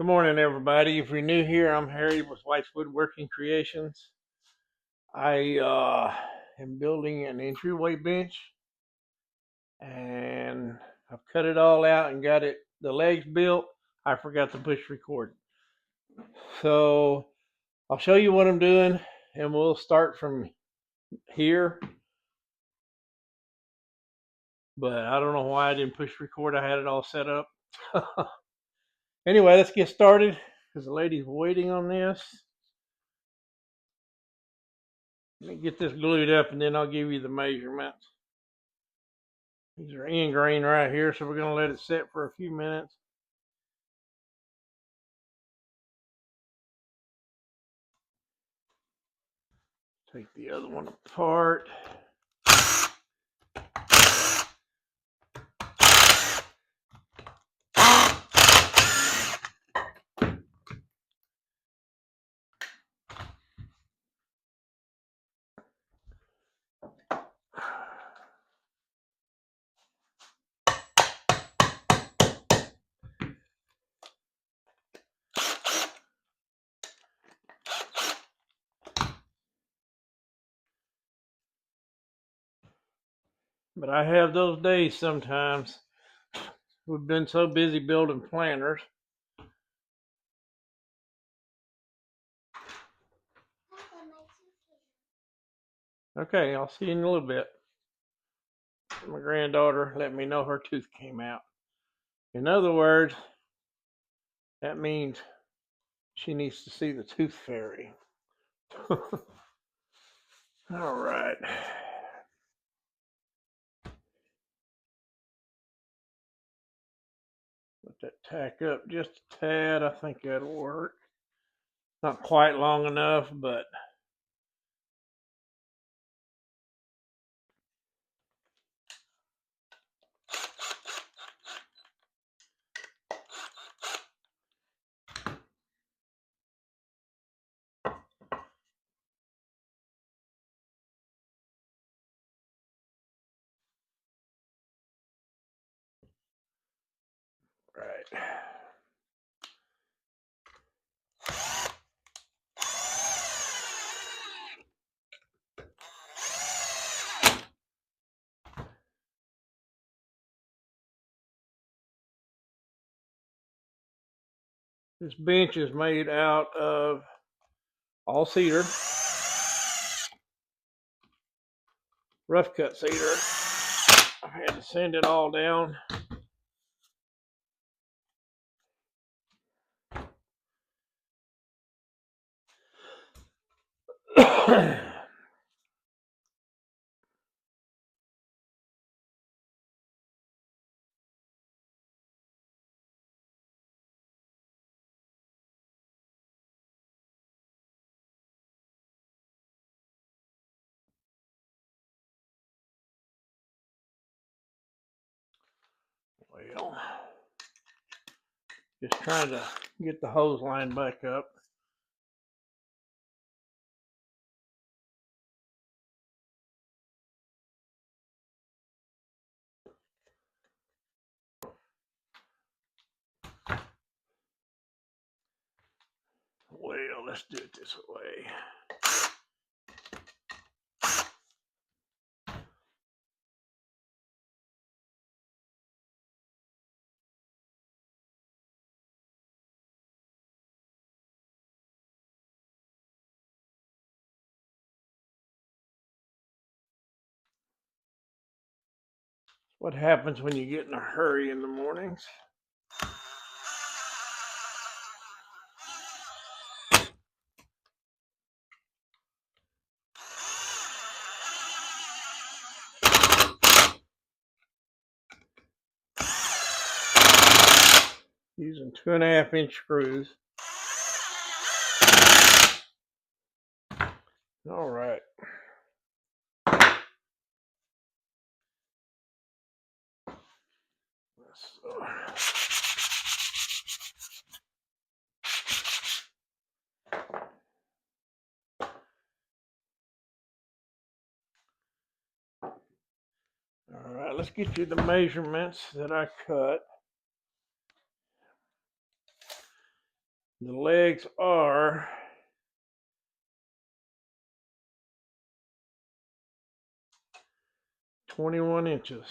Good morning, everybody. If you're new here, I'm Harry with White's Woodworking Creations. I am building an entryway bench, and I've cut it all out and got the legs built. I forgot to push record, so I'll show you what I'm doing, and we'll start from here. But I don't know why I didn't push record. I had it all set up. Anyway, let's get started because the lady's waiting on this. Let me get this glued up and then I'll give you the measurements. These are end grain right here, so we're going to let it set for a few minutes. Take the other one apart. But I have those days sometimes. We've been so busy building planters. Okay, I'll see you in a little bit. My granddaughter let me know her tooth came out. In other words, that means she needs to see the tooth fairy. All right. Let that tack up just a tad. I think that'll work. Not quite long enough, but right. This bench is made out of all cedar, rough cut cedar. I had to sand it all down. Well, just trying to get the hose line back up. Well, let's do it this way. What happens when you get in a hurry in the mornings? Using 2.5-inch screws. All right. So, all right, let's get you the measurements that I cut. The legs are 21 inches.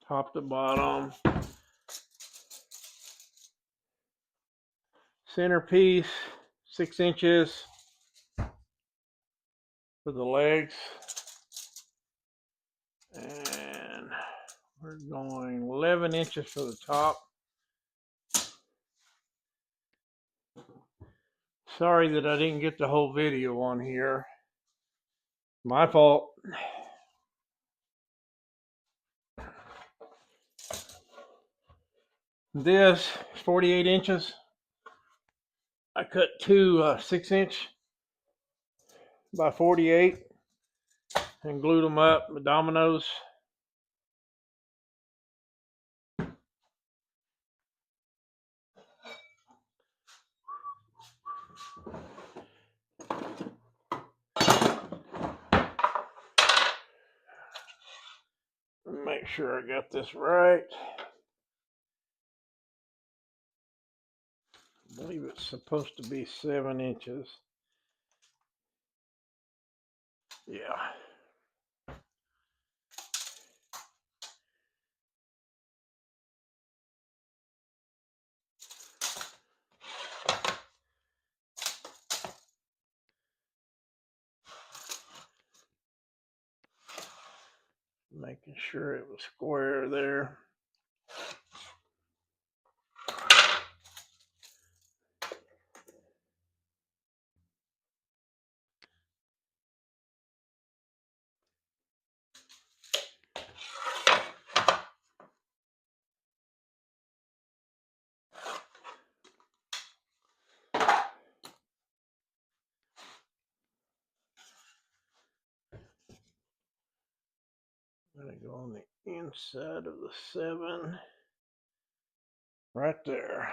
Top to bottom. Centerpiece, 6 inches for the legs. And we're going 11 inches for the top. Sorry that I didn't get the whole video on here. My fault. This is 48 inches. I cut two 6-inch by 48 and glued them up with dominoes. Make sure I got this right. I believe it's supposed to be 7 inches. Yeah. Making sure it was square there. I'm going to go on the inside of the 7, right there.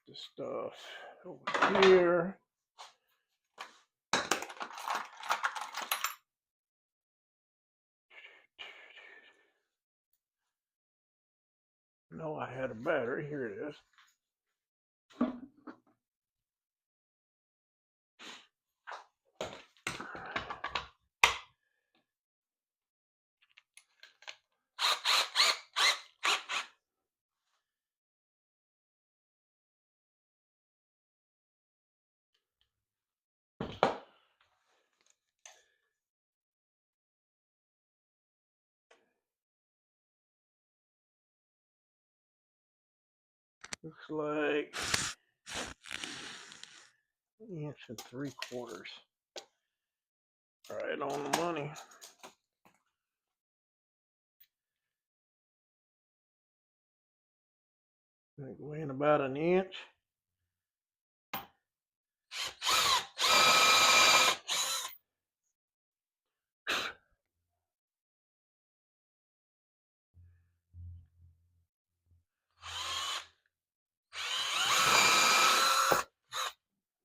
This stuff over here. No, I had a battery. Here it is. Looks like 1 3/4 inches. Right on the money. Go in about 1 inch.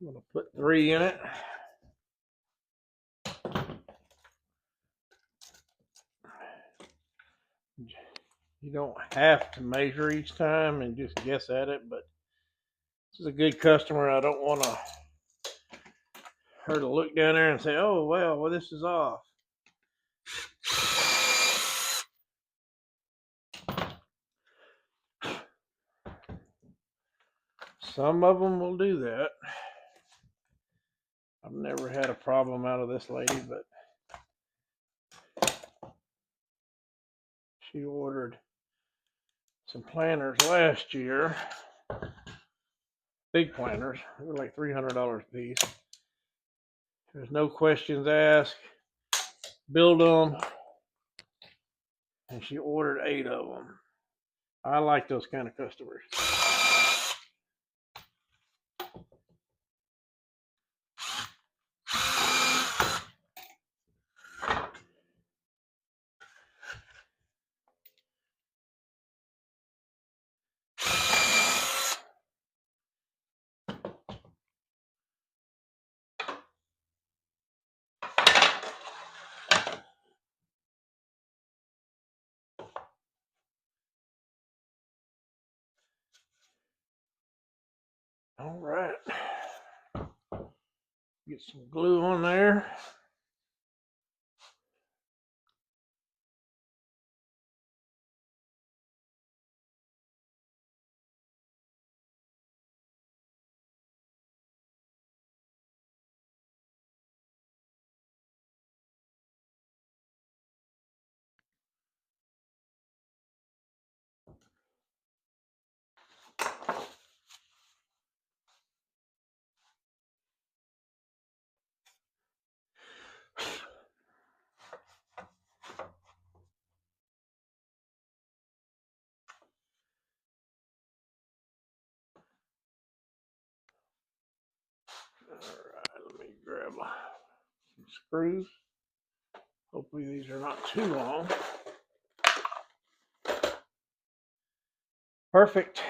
I'm going to put 3 in it. You don't have to measure each time and just guess at it, but this is a good customer. I don't want her to look down there and say, oh, well, this is off. Some of them will do that. I've never had a problem out of this lady, but she ordered some planters last year. Big planters. They were like $300 a piece. There's no questions asked. Build them. And she ordered 8 of them. I like those kind of customers. All right. Get some glue on there. All right, let me grab some screws. Hopefully these are not too long. Perfect.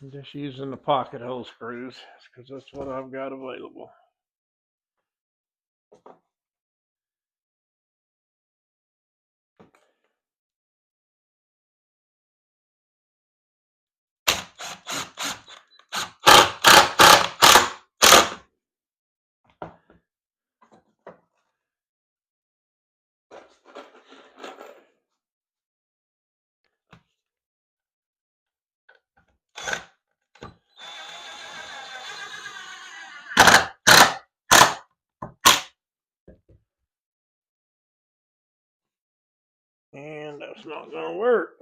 I'm just using the pocket hole screws because that's what I've got available. And that's not going to work.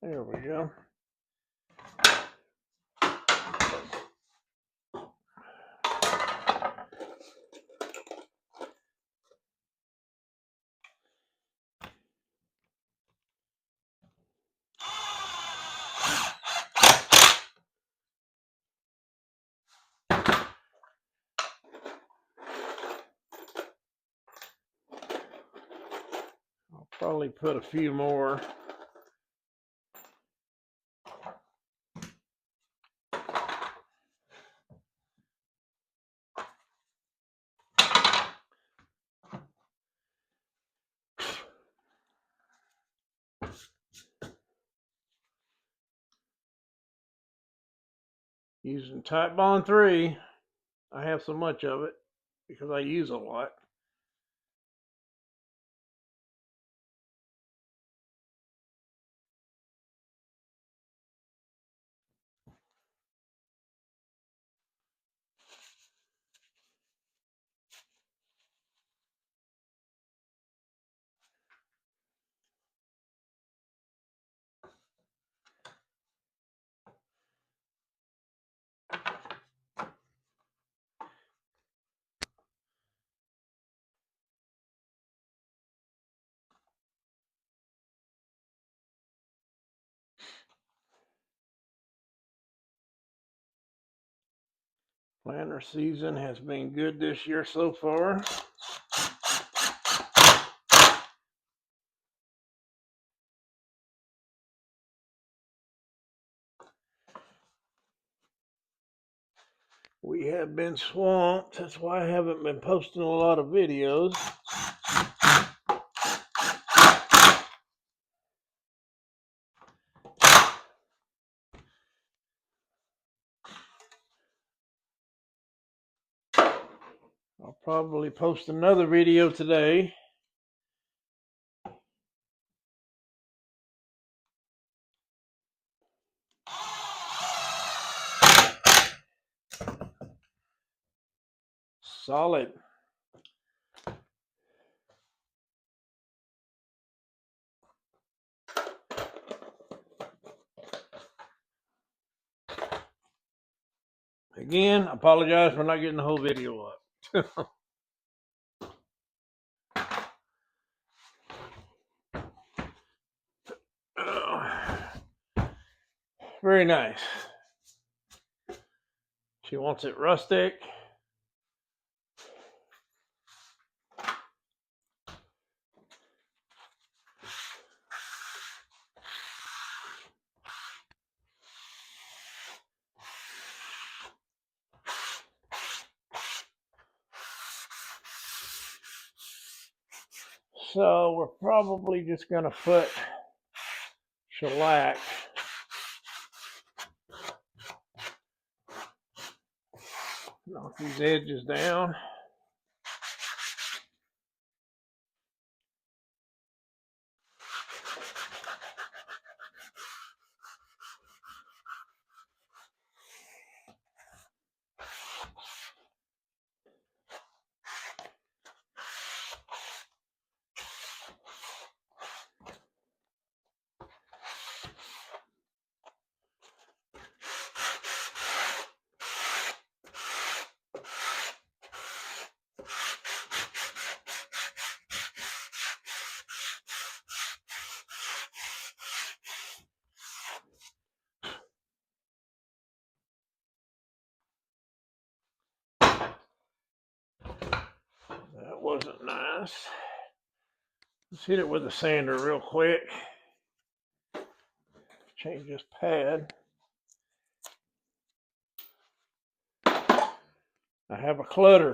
There we go. I'll probably put a few more. Using Type Bond 3. I have so much of it because I use a lot. Planter season has been good this year so far. We have been swamped. That's why I haven't been posting a lot of videos. I'll probably post another video today. Solid. Again, I apologize for not getting the whole video up. Very nice. She wants it rustic. So we're probably just going to put shellac knock these edges down. That wasn't nice. Let's hit it with a sander real quick. Change this pad. I have a clutter.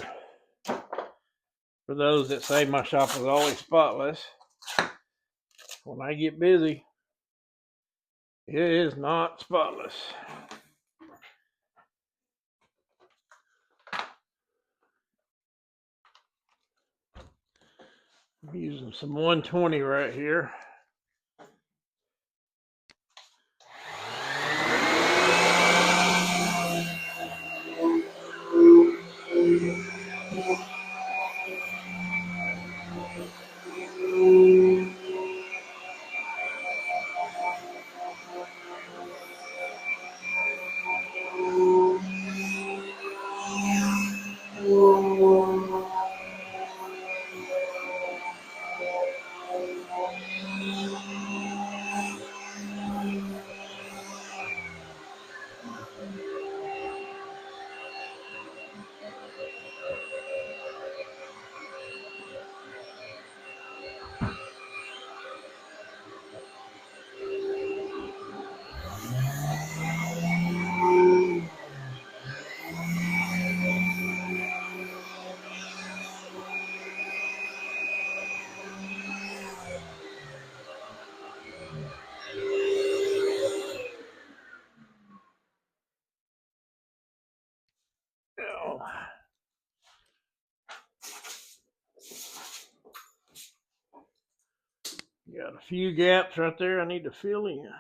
For those that say my shop is always spotless, when I get busy, it is not spotless. I'm using some 120 right here. Got a few gaps right there I need to fill in.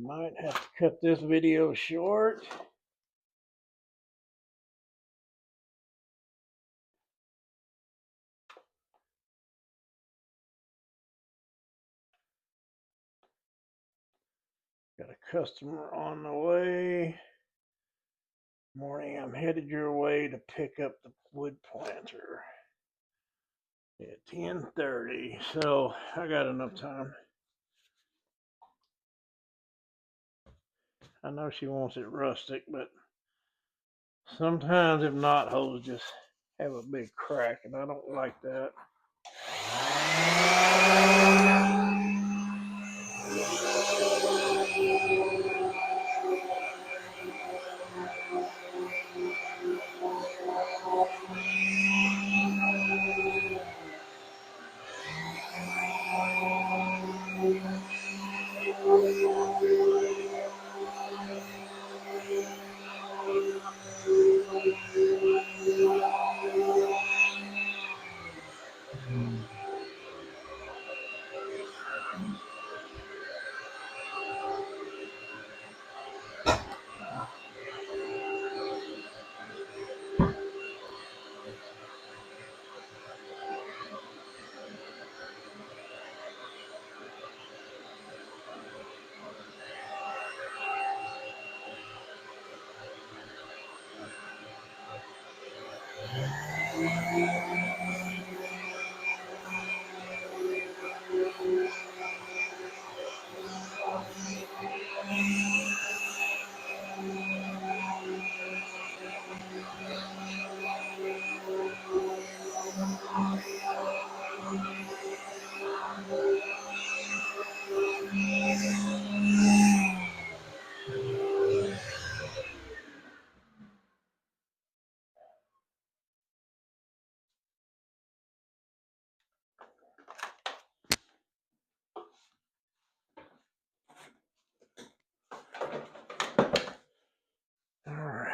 Might have to cut this video short. Got a customer on the way. Morning, I'm headed your way to pick up the wood planter at 10:30. So I got enough time. I know she wants it rustic, but sometimes if knot holes just have a big crack, and I don't like that. All right.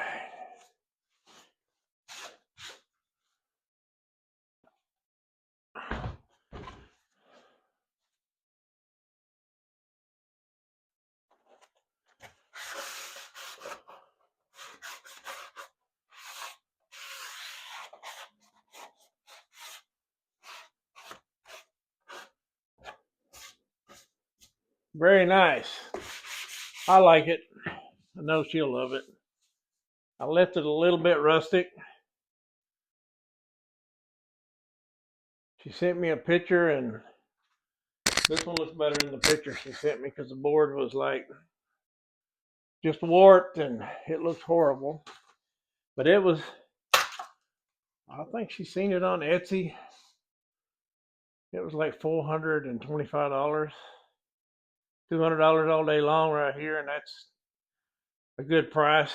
Very nice. I like it. I know she'll love it. I left it a little bit rustic. She sent me a picture, and this one looks better than the picture she sent me because the board was like just warped and it looked horrible. But it was, I think she's seen it on Etsy. It was like $425, $200 all day long right here, and that's a good price.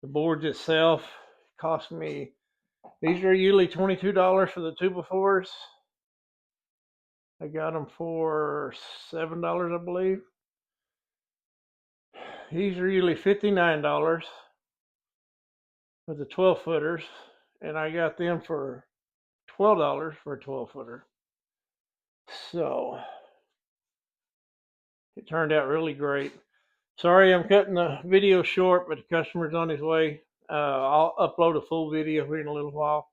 The boards itself cost me, these are usually $22 for the 2x4s. I got them for $7, I believe. These are usually $59 for the 12-footers, and I got them for $12 for a 12-footer. So it turned out really great. Sorry I'm cutting the video short, but the customer's on his way. I'll upload a full video here in a little while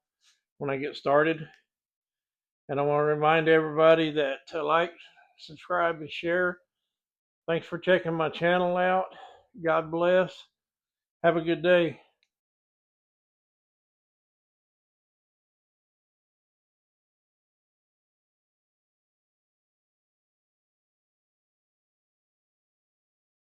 when I get started. And I want to remind everybody that to like, subscribe, and share. Thanks for checking my channel out. God bless. Have a good day.